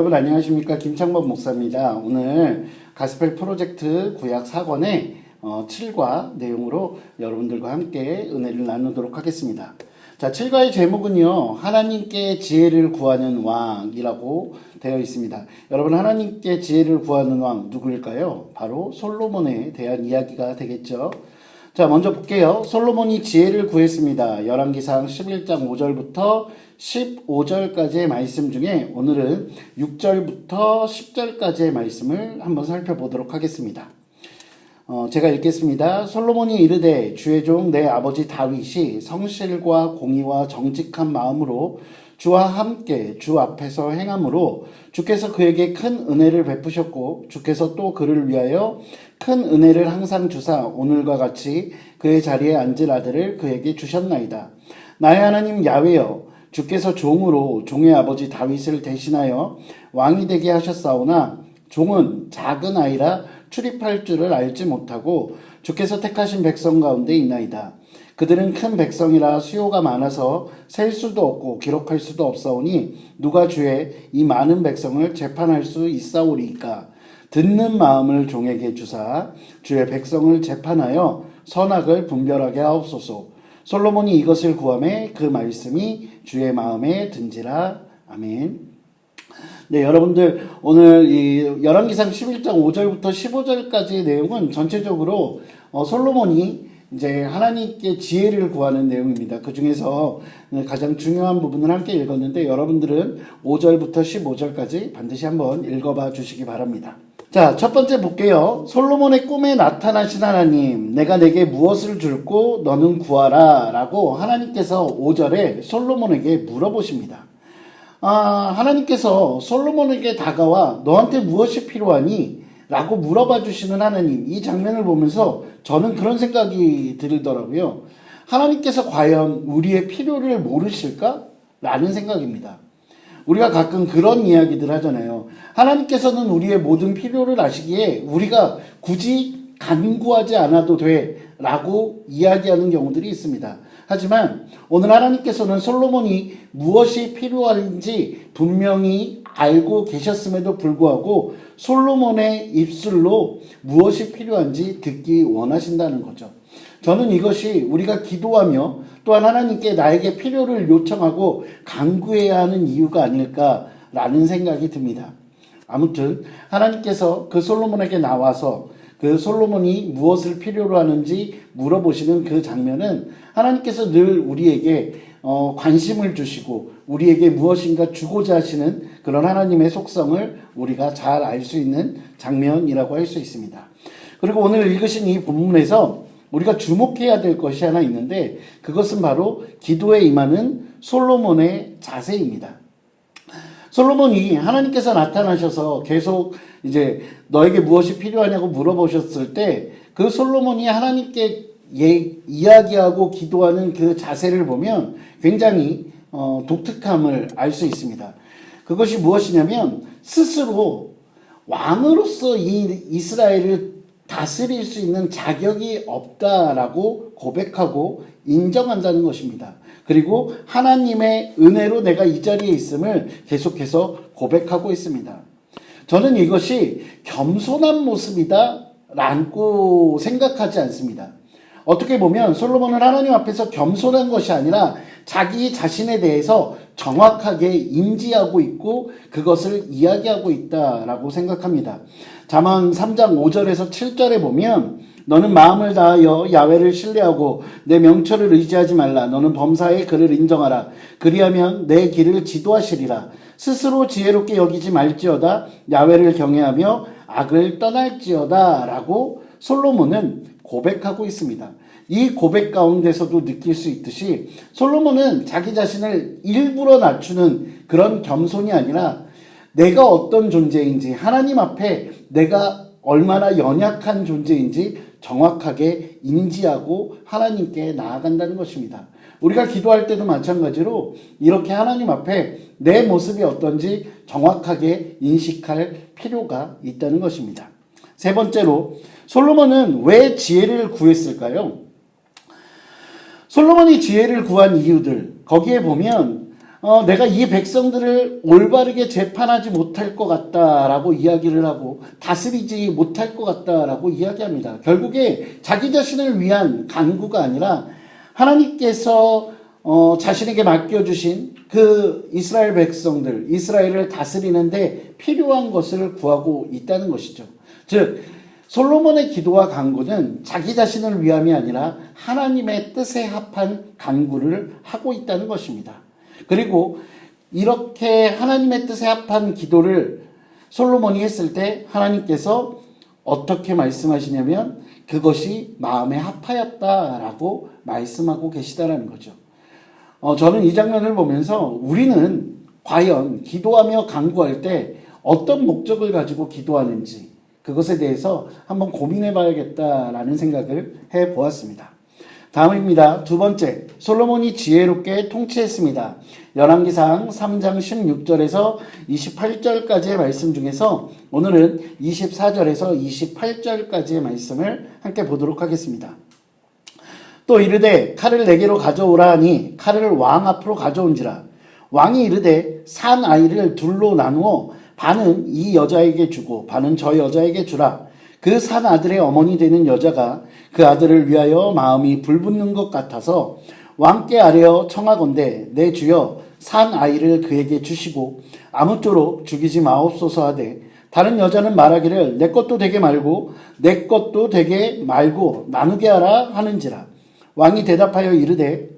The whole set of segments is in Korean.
여러분 안녕하십니까? 김창범 목사입니다. 오늘 가스펠 프로젝트 구약 4권의 7과 내용으로 여러분들과 함께 은혜를 나누도록 하겠습니다. 자, 7과의 제목은요, 하나님께 지혜를 구하는 왕이라고 되어 있습니다. 여러분, 하나님께 지혜를 구하는 왕 누구일까요? 바로 솔로몬에 대한 이야기가 되겠죠. 자, 먼저 볼게요. 솔로몬이 지혜를 구했습니다. 열왕기상 11장 5절부터 15절까지의 말씀 중에 오늘은 6절부터 10절까지의 말씀을 한번 살펴보도록 하겠습니다. 제가 읽겠습니다. 솔로몬이 이르되 주의 종 내 아버지 다윗이 성실과 공의와 정직한 마음으로 주와 함께 주 앞에서 행함으로 주께서 그에게 큰 은혜를 베푸셨고 주께서 또 그를 위하여 큰 은혜를 항상 주사 오늘과 같이 그의 자리에 앉을 아들을 그에게 주셨나이다. 나의 하나님 야훼여 주께서 종으로 종의 아버지 다윗을 대신하여 왕이 되게 하셨사오나 종은 작은 아이라 출입할 줄을 알지 못하고 주께서 택하신 백성 가운데 있나이다. 그들은 큰 백성이라 수요가 많아서 셀 수도 없고 기록할 수도 없사오니 누가 주의 이 많은 백성을 재판할 수 있사오리이까. 듣는 마음을 종에게 주사 주의 백성을 재판하여 선악을 분별하게 하옵소서. 솔로몬이 이것을 구하매 그 말씀이 주의 마음에 든지라. 아멘. 네, 여러분들 오늘 이 열왕기상 11장 5절부터 15절까지의 내용은 전체적으로 솔로몬이 이제 하나님께 지혜를 구하는 내용입니다. 그 중에서 가장 중요한 부분을 함께 읽었는데 여러분들은 5절부터 15절까지 반드시 한번 읽어봐 주시기 바랍니다. 자, 첫 번째 볼게요. 솔로몬의 꿈에 나타나신 하나님, 내가 내게 무엇을 줄고 너는 구하라 라고 하나님께서 5절에 솔로몬에게 물어보십니다. 하나님께서 솔로몬에게 다가와 너한테 무엇이 필요하니? 라고 물어봐 주시는 하나님, 이 장면을 보면서 저는 그런 생각이 들더라고요. 하나님께서 과연 우리의 필요를 모르실까? 라는 생각입니다. 우리가 가끔 그런 이야기들 하잖아요. 하나님께서는 우리의 모든 필요를 아시기에 우리가 굳이 간구하지 않아도 돼 라고 이야기하는 경우들이 있습니다. 하지만 오늘 하나님께서는 솔로몬이 무엇이 필요한지 분명히 알고 계셨음에도 불구하고 솔로몬의 입술로 무엇이 필요한지 듣기 원하신다는 거죠. 저는 이것이 우리가 기도하며 또한 하나님께 나에게 필요를 요청하고 간구해야 하는 이유가 아닐까라는 생각이 듭니다. 아무튼 하나님께서 그 솔로몬에게 나와서 그 솔로몬이 무엇을 필요로 하는지 물어보시는 그 장면은 하나님께서 늘 우리에게 관심을 주시고 우리에게 무엇인가 주고자 하시는 그런 하나님의 속성을 우리가 잘 알 수 있는 장면이라고 할 수 있습니다. 그리고 오늘 읽으신 이 본문에서 우리가 주목해야 될 것이 하나 있는데 그것은 바로 기도에 임하는 솔로몬의 자세입니다. 솔로몬이 하나님께서 나타나셔서 계속 이제 너에게 무엇이 필요하냐고 물어보셨을 때 그 솔로몬이 하나님께 이야기하고 기도하는 그 자세를 보면 굉장히 독특함을 알 수 있습니다. 그것이 무엇이냐면 스스로 왕으로서 이 이스라엘을 다스릴 수 있는 자격이 없다라고 고백하고 인정한다는 것입니다. 그리고 하나님의 은혜로 내가 이 자리에 있음을 계속해서 고백하고 있습니다. 저는 이것이 겸손한 모습이다라고 생각하지 않습니다. 어떻게 보면 솔로몬은 하나님 앞에서 겸손한 것이 아니라 자기 자신에 대해서 정확하게 인지하고 있고 그것을 이야기하고 있다라고 생각합니다. 잠언 3장 5절에서 7절에 보면 너는 마음을 다하여 야훼를 신뢰하고 내 명철을 의지하지 말라. 너는 범사의 그를 인정하라. 그리하면 내 길을 지도하시리라. 스스로 지혜롭게 여기지 말지어다. 야훼를 경외하며 악을 떠날지어다 라고 솔로몬은 고백하고 있습니다. 이 고백 가운데서도 느낄 수 있듯이 솔로몬은 자기 자신을 일부러 낮추는 그런 겸손이 아니라 내가 어떤 존재인지 하나님 앞에 내가 얼마나 연약한 존재인지 정확하게 인지하고 하나님께 나아간다는 것입니다. 우리가 기도할 때도 마찬가지로 이렇게 하나님 앞에 내 모습이 어떤지 정확하게 인식할 필요가 있다는 것입니다. 세 번째로 솔로몬은 왜 지혜를 구했을까요? 솔로몬이 지혜를 구한 이유들 거기에 보면 내가 이 백성들을 올바르게 재판하지 못할 것 같다라고 이야기를 하고 다스리지 못할 것 같다라고 이야기합니다. 결국에 자기 자신을 위한 간구가 아니라 하나님께서 자신에게 맡겨주신 그 이스라엘 백성들, 이스라엘을 다스리는데 필요한 것을 구하고 있다는 것이죠. 즉 솔로몬의 기도와 간구는 자기 자신을 위함이 아니라 하나님의 뜻에 합한 간구를 하고 있다는 것입니다. 그리고 이렇게 하나님의 뜻에 합한 기도를 솔로몬이 했을 때 하나님께서 어떻게 말씀하시냐면 그것이 마음에 합하였다라고 말씀하고 계시다라는 거죠. 저는 이 장면을 보면서 우리는 과연 기도하며 간구할 때 어떤 목적을 가지고 기도하는지 그것에 대해서 한번 고민해 봐야겠다라는 생각을 해 보았습니다. 다음입니다. 두 번째, 솔로몬이 지혜롭게 통치했습니다. 열왕기상 3장 16절에서 28절까지의 말씀 중에서 오늘은 24절에서 28절까지의 말씀을 함께 보도록 하겠습니다. 또 이르되 칼을 내게로 가져오라 하니 칼을 왕 앞으로 가져온지라. 왕이 이르되 산 아이를 둘로 나누어 반은 이 여자에게 주고 반은 저 여자에게 주라. 그 산 아들의 어머니 되는 여자가 그 아들을 위하여 마음이 불붙는 것 같아서 왕께 아뢰어 청하건대 내 주여 산 아이를 그에게 주시고 아무쪼록 죽이지 마옵소서 하되 다른 여자는 말하기를 내 것도 되게 말고 내 것도 되게 말고 나누게 하라 하는지라. 왕이 대답하여 이르되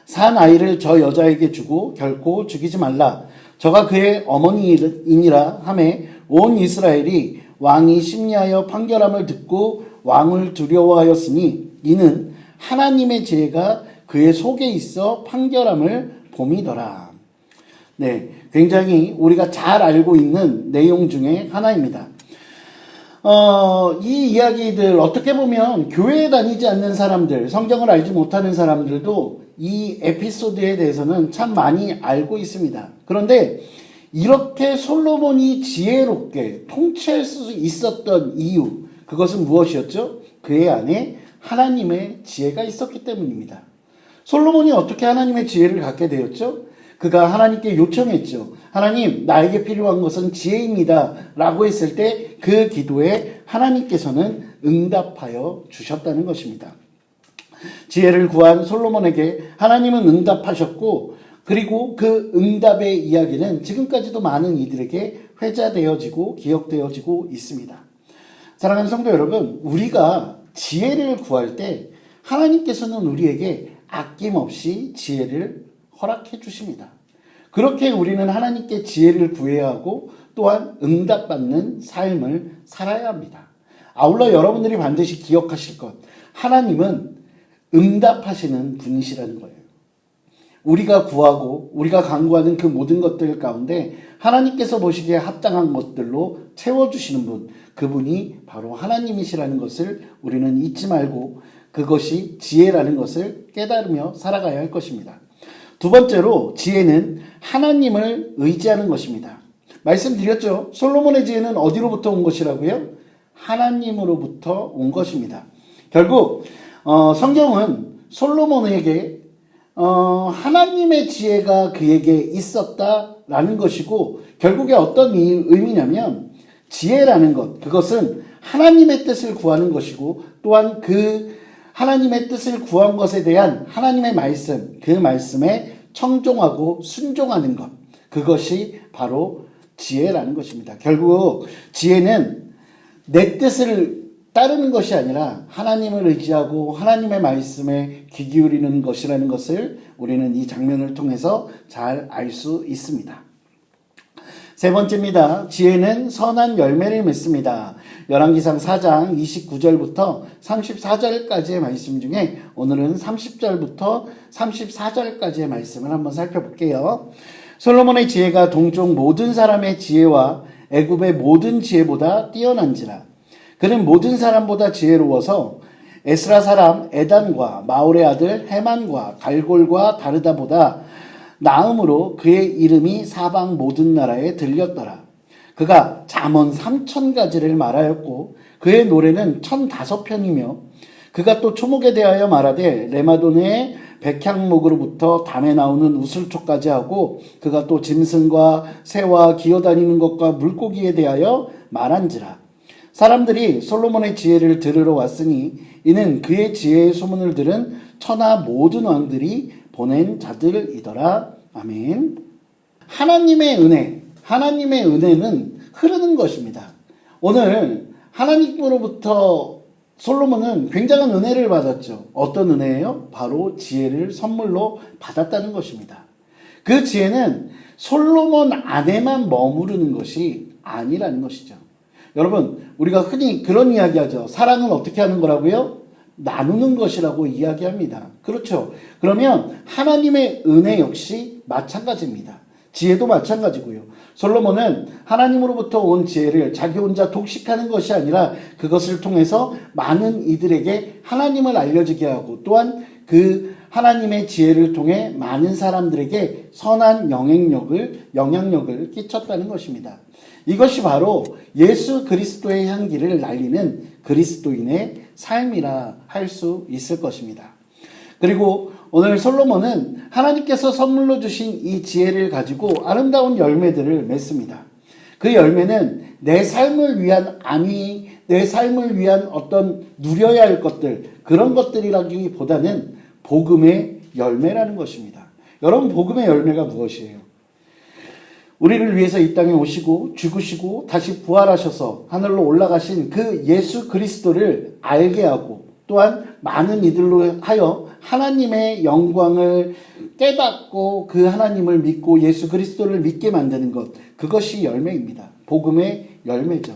산 아이를 저 여자에게 주고 결코 죽이지 말라. 저가 그의 어머니이니라 하매 온 이스라엘이 왕이 심리하여 판결함을 듣고 왕을 두려워하였으니 이는 하나님의 지혜가 그의 속에 있어 판결함을 봄이더라. 네, 굉장히 우리가 잘 알고 있는 내용 중에 하나입니다. 이 이야기들 어떻게 보면 교회에 다니지 않는 사람들, 성경을 알지 못하는 사람들도 이 에피소드에 대해서는 참 많이 알고 있습니다. 그런데 이렇게 솔로몬이 지혜롭게 통치할 수 있었던 이유, 그것은 무엇이었죠? 그의 안에 하나님의 지혜가 있었기 때문입니다. 솔로몬이 어떻게 하나님의 지혜를 갖게 되었죠? 그가 하나님께 요청했죠. 하나님, 나에게 필요한 것은 지혜입니다. 라고 했을 때 그 기도에 하나님께서는 응답하여 주셨다는 것입니다. 지혜를 구한 솔로몬에게 하나님은 응답하셨고, 그리고 그 응답의 이야기는 지금까지도 많은 이들에게 회자되어지고 기억되어지고 있습니다. 사랑하는 성도 여러분, 우리가 지혜를 구할 때 하나님께서는 우리에게 아낌없이 지혜를 허락해 주십니다. 그렇게 우리는 하나님께 지혜를 구해야 하고 또한 응답받는 삶을 살아야 합니다. 아울러 여러분들이 반드시 기억하실 것, 하나님은 응답하시는 분이시라는 거예요. 우리가 구하고 우리가 간구하는 그 모든 것들 가운데 하나님께서 보시기에 합당한 것들로 채워주시는 분, 그분이 바로 하나님이시라는 것을 우리는 잊지 말고 그것이 지혜라는 것을 깨달으며 살아가야 할 것입니다. 두 번째로 지혜는 하나님을 의지하는 것입니다. 말씀드렸죠. 솔로몬의 지혜는 어디로부터 온 것이라고요? 하나님으로부터 온 것입니다. 결국 성경은 솔로몬에게 하나님의 지혜가 그에게 있었다라는 것이고 결국에 어떤 의미냐면 지혜라는 것, 그것은 하나님의 뜻을 구하는 것이고 또한 그 하나님의 뜻을 구한 것에 대한 하나님의 말씀, 그 말씀에 청종하고 순종하는 것, 그것이 바로 지혜라는 것입니다. 결국 지혜는 내 뜻을 따르는 것이 아니라 하나님을 의지하고 하나님의 말씀에 귀 기울이는 것이라는 것을 우리는 이 장면을 통해서 잘 알 수 있습니다. 세 번째입니다. 지혜는 선한 열매를 맺습니다. 열왕기상 4장 29절부터 34절까지의 말씀 중에 오늘은 30절부터 34절까지의 말씀을 한번 살펴볼게요. 솔로몬의 지혜가 동쪽 모든 사람의 지혜와 애굽의 모든 지혜보다 뛰어난지라. 그는 모든 사람보다 지혜로워서 에스라 사람 에단과 마올의 아들 헤만과 갈골과 다르다보다 나음으로 그의 이름이 사방 모든 나라에 들렸더라. 그가 잠언 3000가지를 말하였고 그의 노래는 1005편이며 그가 또 초목에 대하여 말하되 레마도네의 백향목으로부터 담에 나오는 우슬초까지 하고 그가 또 짐승과 새와 기어다니는 것과 물고기에 대하여 말한지라. 사람들이 솔로몬의 지혜를 들으러 왔으니 이는 그의 지혜의 소문을 들은 천하 모든 왕들이 보낸 자들이더라. 아멘. 하나님의 은혜는 흐르는 것입니다. 오늘 하나님으로부터 솔로몬은 굉장한 은혜를 받았죠. 어떤 은혜예요? 바로 지혜를 선물로 받았다는 것입니다. 그 지혜는 솔로몬 안에만 머무르는 것이 아니라는 것이죠. 여러분, 우리가 흔히 그런 이야기하죠. 사랑은 어떻게 하는 거라고요? 나누는 것이라고 이야기합니다. 그렇죠. 그러면 하나님의 은혜 역시 마찬가지입니다. 지혜도 마찬가지고요. 솔로몬은 하나님으로부터 온 지혜를 자기 혼자 독식하는 것이 아니라 그것을 통해서 많은 이들에게 하나님을 알려지게 하고 또한 그 하나님의 지혜를 통해 많은 사람들에게 선한 영향력을 끼쳤다는 것입니다. 이것이 바로 예수 그리스도의 향기를 날리는 그리스도인의 삶이라 할 수 있을 것입니다. 그리고 오늘 솔로몬은 하나님께서 선물로 주신 이 지혜를 가지고 아름다운 열매들을 맺습니다. 그 열매는 내 삶을 위한 안위, 내 삶을 위한 어떤 누려야 할 것들, 그런 것들이라기보다는 복음의 열매라는 것입니다. 여러분, 복음의 열매가 무엇이에요? 우리를 위해서 이 땅에 오시고 죽으시고 다시 부활하셔서 하늘로 올라가신 그 예수 그리스도를 알게 하고 또한 많은 이들로 하여 하나님의 영광을 깨닫고 그 하나님을 믿고 예수 그리스도를 믿게 만드는 것, 그것이 열매입니다. 복음의 열매죠.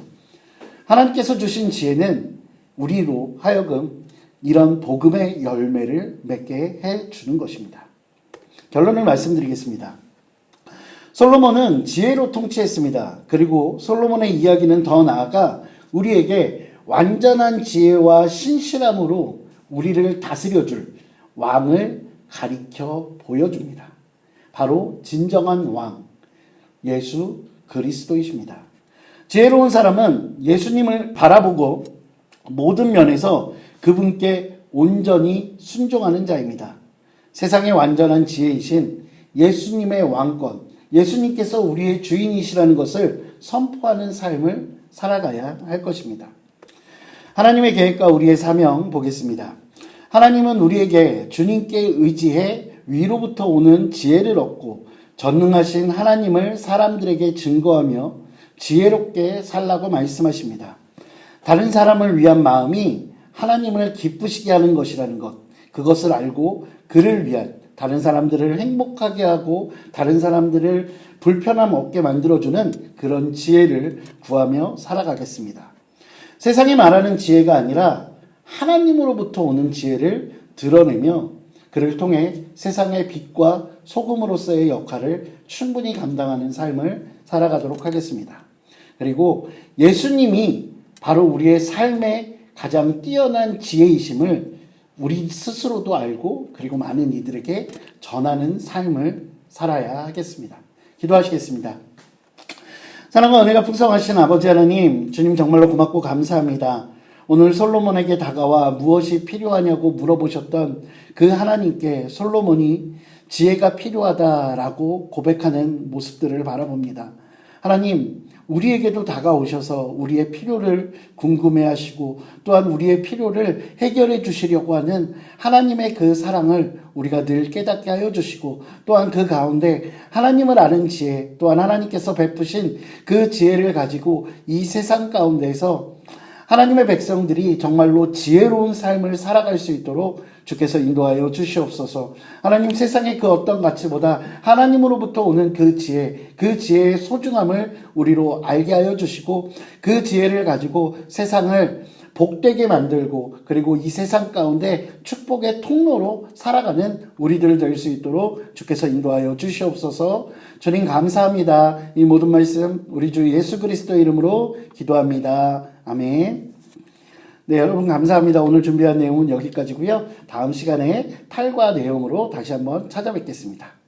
하나님께서 주신 지혜는 우리로 하여금 이런 복음의 열매를 맺게 해주는 것입니다. 결론을 말씀드리겠습니다. 솔로몬은 지혜로 통치했습니다. 그리고 솔로몬의 이야기는 더 나아가 우리에게 완전한 지혜와 신실함으로 우리를 다스려줄 왕을 가리켜 보여줍니다. 바로 진정한 왕, 예수 그리스도이십니다. 지혜로운 사람은 예수님을 바라보고 모든 면에서 그분께 온전히 순종하는 자입니다. 세상의 완전한 지혜이신 예수님의 왕권, 예수님께서 우리의 주인이시라는 것을 선포하는 삶을 살아가야 할 것입니다. 하나님의 계획과 우리의 사명 보겠습니다. 하나님은 우리에게 주님께 의지해 위로부터 오는 지혜를 얻고 전능하신 하나님을 사람들에게 증거하며 지혜롭게 살라고 말씀하십니다. 다른 사람을 위한 마음이 하나님을 기쁘시게 하는 것이라는 것, 그것을 알고 그를 위한 다른 사람들을 행복하게 하고 다른 사람들을 불편함 없게 만들어주는 그런 지혜를 구하며 살아가겠습니다. 세상이 말하는 지혜가 아니라 하나님으로부터 오는 지혜를 드러내며 그를 통해 세상의 빛과 소금으로서의 역할을 충분히 감당하는 삶을 살아가도록 하겠습니다. 그리고 예수님이 바로 우리의 삶의 가장 뛰어난 지혜이심을 우리 스스로도 알고 그리고 많은 이들에게 전하는 삶을 살아야 하겠습니다. 기도하시겠습니다. 사랑과 은혜가 풍성하신 아버지 하나님, 주님 정말로 고맙고 감사합니다. 오늘 솔로몬에게 다가와 무엇이 필요하냐고 물어보셨던 그 하나님께 솔로몬이 지혜가 필요하다라고 고백하는 모습들을 바라봅니다. 하나님, 우리에게도 다가오셔서 우리의 필요를 궁금해하시고 또한 우리의 필요를 해결해 주시려고 하는 하나님의 그 사랑을 우리가 늘 깨닫게 하여 주시고 또한 그 가운데 하나님을 아는 지혜 또한 하나님께서 베푸신 그 지혜를 가지고 이 세상 가운데서 하나님의 백성들이 정말로 지혜로운 삶을 살아갈 수 있도록 주께서 인도하여 주시옵소서. 하나님, 세상의 그 어떤 가치보다 하나님으로부터 오는 그 지혜의 소중함을 우리로 알게 하여 주시고 그 지혜를 가지고 세상을 복되게 만들고 그리고 이 세상 가운데 축복의 통로로 살아가는 우리들 될 수 있도록 주께서 인도하여 주시옵소서. 주님 감사합니다. 이 모든 말씀 우리 주 예수 그리스도의 이름으로 기도합니다. 아멘. 네, 여러분 감사합니다. 오늘 준비한 내용은 여기까지고요. 다음 시간에 8과 내용으로 다시 한번 찾아뵙겠습니다.